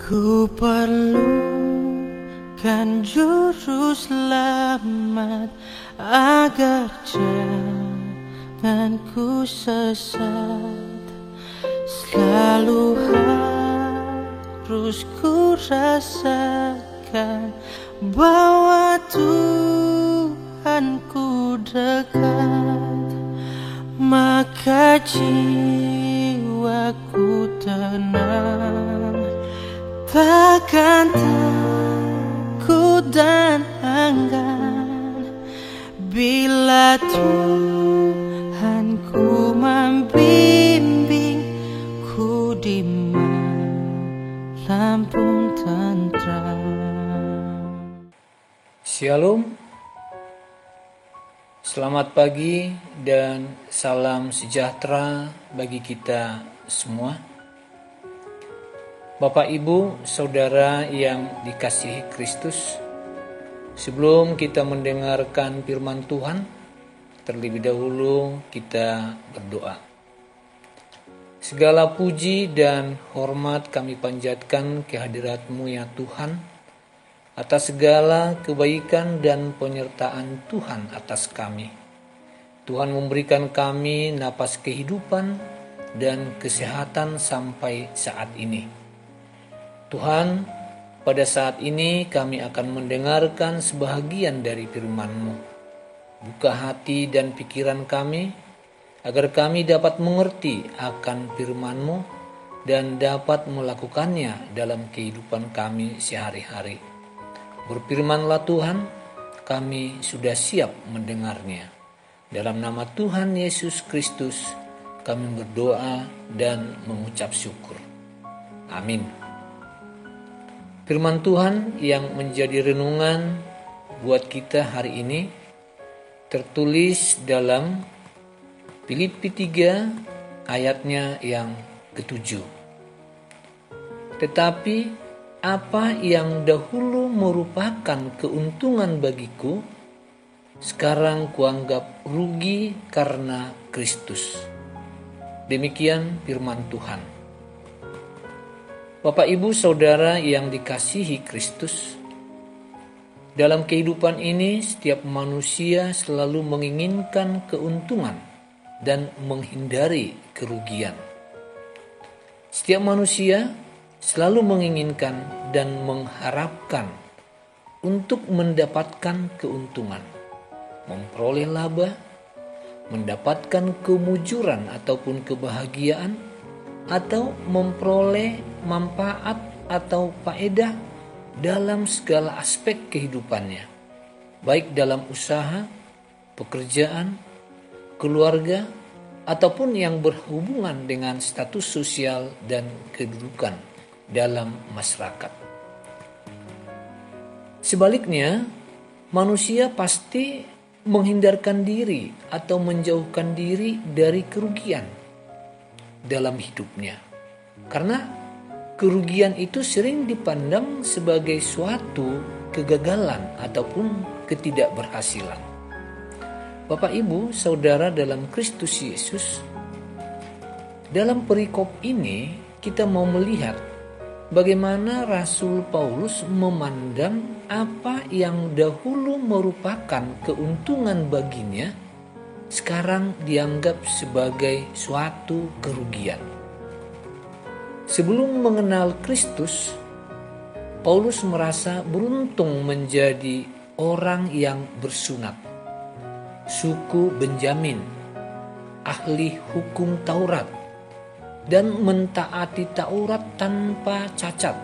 Ku perlukan juru selamat agar jangan ku sesat. Selalu harus ku rasakan bahwa Tuhanku dekat, maka jiwaku tenang, takkan takut dan enggan bila Tuhanku membimbingku di malam pun tentram. Shalom, selamat pagi dan salam sejahtera bagi kita semua. Bapak, Ibu, Saudara yang dikasihi Kristus, sebelum kita mendengarkan firman Tuhan, terlebih dahulu kita berdoa. Segala puji dan hormat kami panjatkan kehadirat-Mu ya Tuhan, atas segala kebaikan dan penyertaan Tuhan atas kami. Tuhan memberikan kami napas kehidupan dan kesehatan sampai saat ini. Tuhan, pada saat ini kami akan mendengarkan sebahagian dari firman-Mu. Buka hati dan pikiran kami, agar kami dapat mengerti akan firman-Mu dan dapat melakukannya dalam kehidupan kami sehari-hari. Berfirmanlah Tuhan, kami sudah siap mendengarnya. Dalam nama Tuhan Yesus Kristus, kami berdoa dan mengucap syukur. Amin. Firman Tuhan yang menjadi renungan buat kita hari ini tertulis dalam Filipi 3 ayatnya yang ke-7. Tetapi apa yang dahulu merupakan keuntungan bagiku, sekarang kuanggap rugi karena Kristus. Demikian firman Tuhan. Bapak, Ibu, Saudara yang dikasihi Kristus, dalam kehidupan ini setiap manusia selalu menginginkan keuntungan dan menghindari kerugian. Setiap manusia selalu menginginkan dan mengharapkan untuk mendapatkan keuntungan, memperoleh laba, mendapatkan kemujuran ataupun kebahagiaan, atau memperoleh manfaat atau faedah dalam segala aspek kehidupannya, baik dalam usaha, pekerjaan, keluarga, ataupun yang berhubungan dengan status sosial dan kedudukan dalam masyarakat. Sebaliknya, manusia pasti menghindarkan diri atau menjauhkan diri dari kerugian dalam hidupnya, karena kerugian itu sering dipandang sebagai suatu kegagalan ataupun ketidakberhasilan. Bapak, Ibu, Saudara dalam Kristus Yesus, dalam perikop ini kita mau melihat bagaimana Rasul Paulus memandang apa yang dahulu merupakan keuntungan baginya sekarang dianggap sebagai suatu kerugian. Sebelum mengenal Kristus, Paulus merasa beruntung menjadi orang yang bersunat, suku Benjamin, ahli hukum Taurat, dan mentaati Taurat tanpa cacat,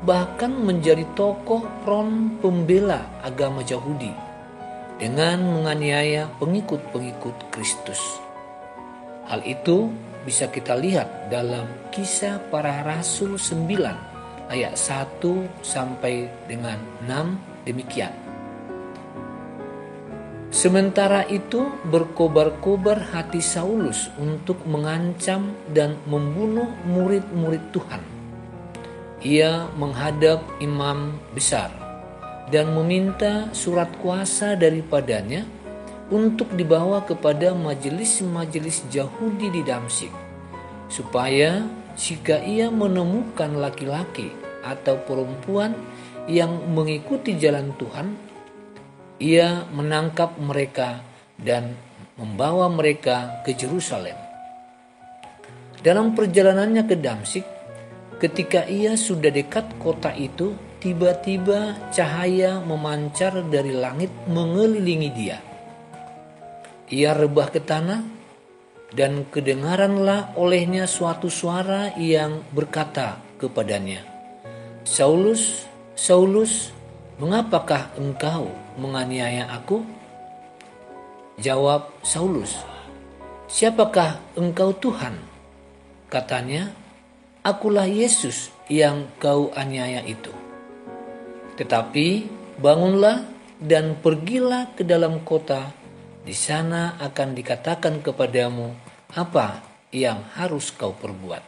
bahkan menjadi tokoh front pembela agama Yahudi dengan menganiaya pengikut-pengikut Kristus. Hal itu bisa kita lihat dalam Kisah Para Rasul 9 ayat 1 sampai dengan 6 demikian. Sementara itu berkobar-kobar hati Saulus untuk mengancam dan membunuh murid-murid Tuhan. Ia menghadap imam besar dan meminta surat kuasa daripadanya untuk dibawa kepada majelis-majelis Yahudi di Damsyik, supaya jika ia menemukan laki-laki atau perempuan yang mengikuti jalan Tuhan, ia menangkap mereka dan membawa mereka ke Yerusalem. Dalam perjalanannya ke Damsyik, ketika ia sudah dekat kota itu, tiba-tiba cahaya memancar dari langit mengelilingi dia. Ia rebah ke tanah, dan kedengaranlah olehnya suatu suara yang berkata kepadanya, "Saulus, Saulus, mengapakah engkau menganiaya aku?" Jawab Saulus, "Siapakah engkau Tuhan?" Katanya, "Akulah Yesus yang kau aniaya itu. Tetapi bangunlah dan pergilah ke dalam kota. Di sana akan dikatakan kepadamu apa yang harus kau perbuat."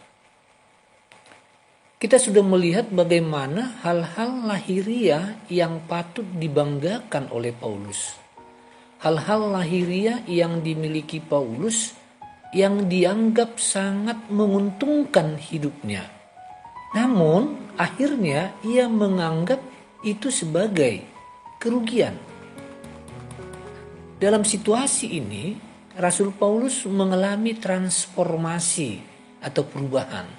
Kita sudah melihat bagaimana hal-hal lahiriah yang patut dibanggakan oleh Paulus. Hal-hal lahiriah yang dimiliki Paulus yang dianggap sangat menguntungkan hidupnya. Namun akhirnya ia menganggap itu sebagai kerugian. Dalam situasi ini, Rasul Paulus mengalami transformasi atau perubahan,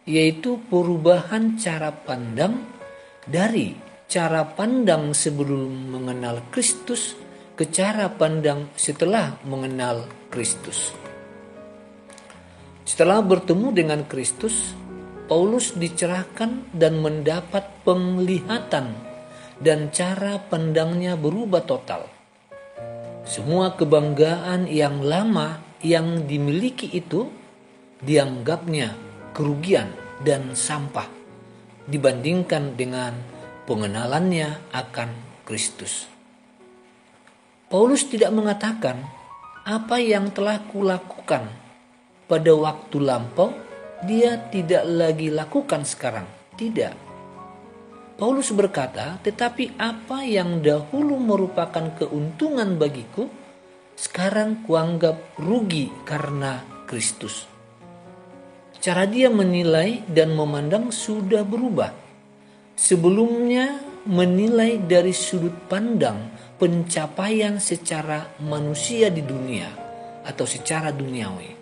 yaitu perubahan cara pandang dari cara pandang sebelum mengenal Kristus ke cara pandang setelah mengenal Kristus. Setelah bertemu dengan Kristus, Paulus dicerahkan dan mendapat penglihatan dan cara pandangnya berubah total. Semua kebanggaan yang lama yang dimiliki itu dianggapnya kerugian dan sampah dibandingkan dengan pengenalannya akan Kristus. Paulus tidak mengatakan apa yang telah kulakukan pada waktu lampau dia tidak lagi lakukan sekarang. Tidak. Paulus berkata, tetapi apa yang dahulu merupakan keuntungan bagiku, sekarang kuanggap rugi karena Kristus. Cara dia menilai dan memandang sudah berubah. Sebelumnya menilai dari sudut pandang pencapaian secara manusia di dunia atau secara duniawi.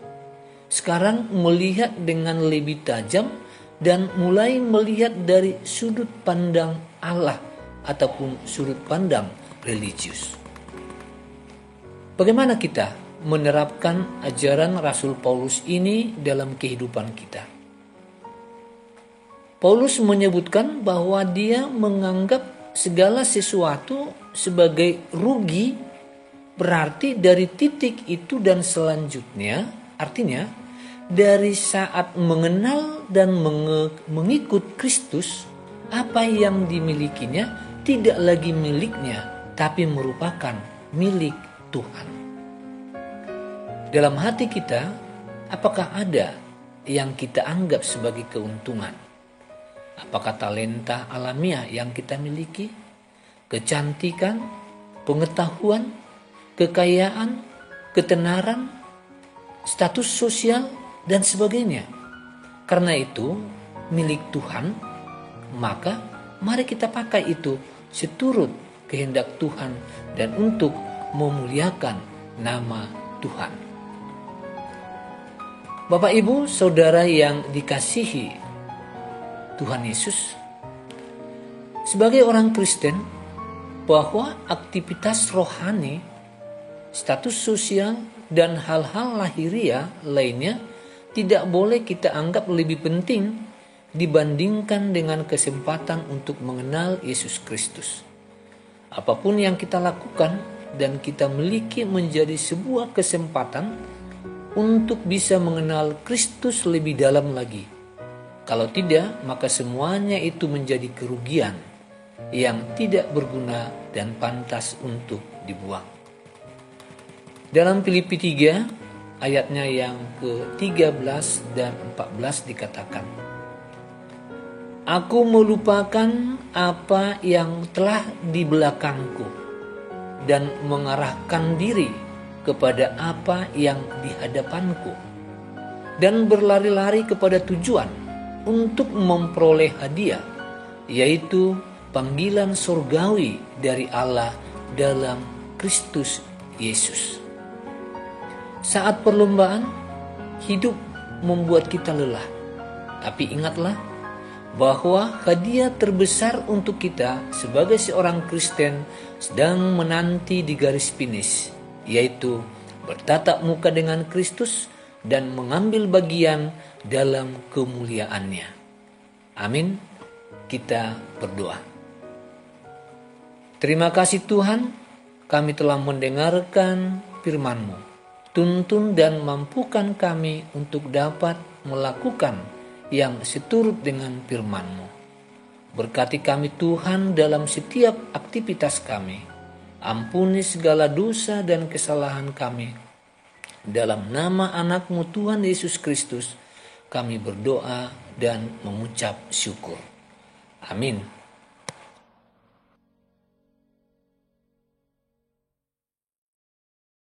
Sekarang melihat dengan lebih tajam dan mulai melihat dari sudut pandang Allah ataupun sudut pandang religius. Bagaimana kita menerapkan ajaran Rasul Paulus ini dalam kehidupan kita? Paulus menyebutkan bahwa dia menganggap segala sesuatu sebagai rugi, berarti dari titik itu dan selanjutnya, artinya dari saat mengenal dan mengikut Kristus, apa yang dimilikinya tidak lagi miliknya, tapi merupakan milik Tuhan. Dalam hati kita, apakah ada yang kita anggap sebagai keuntungan? Apakah talenta alamiah yang kita miliki, kecantikan, pengetahuan, kekayaan, ketenaran, status sosial, dan sebagainya? Karena itu milik Tuhan, maka mari kita pakai itu seturut kehendak Tuhan dan untuk memuliakan nama Tuhan. Bapak Ibu Saudara yang dikasihi Tuhan Yesus, sebagai orang Kristen, bahwa aktivitas rohani, status sosial, dan hal-hal lahiriah lainnya tidak boleh kita anggap lebih penting dibandingkan dengan kesempatan untuk mengenal Yesus Kristus. Apapun yang kita lakukan dan kita miliki menjadi sebuah kesempatan untuk bisa mengenal Kristus lebih dalam lagi. Kalau tidak, maka semuanya itu menjadi kerugian yang tidak berguna dan pantas untuk dibuang. Dalam Filipi 3 ayatnya yang ke-13 dan 14 dikatakan, "Aku melupakan apa yang telah di belakangku dan mengarahkan diri kepada apa yang di hadapanku dan berlari-lari kepada tujuan untuk memperoleh hadiah, yaitu panggilan surgawi dari Allah dalam Kristus Yesus. Saat perlombaan, hidup membuat kita lelah. Tapi ingatlah bahwa hadiah terbesar untuk kita sebagai seorang Kristen sedang menanti di garis finish, yaitu bertatap muka dengan Kristus dan mengambil bagian dalam kemuliaannya. Amin. Kita berdoa. Terima kasih Tuhan, kami telah mendengarkan firman-Mu. Tuntun dan mampukan kami untuk dapat melakukan yang seturut dengan firman-Mu. Berkati kami Tuhan dalam setiap aktivitas kami. Ampuni segala dosa dan kesalahan kami. Dalam nama anak-Mu Tuhan Yesus Kristus, kami berdoa dan mengucap syukur. Amin.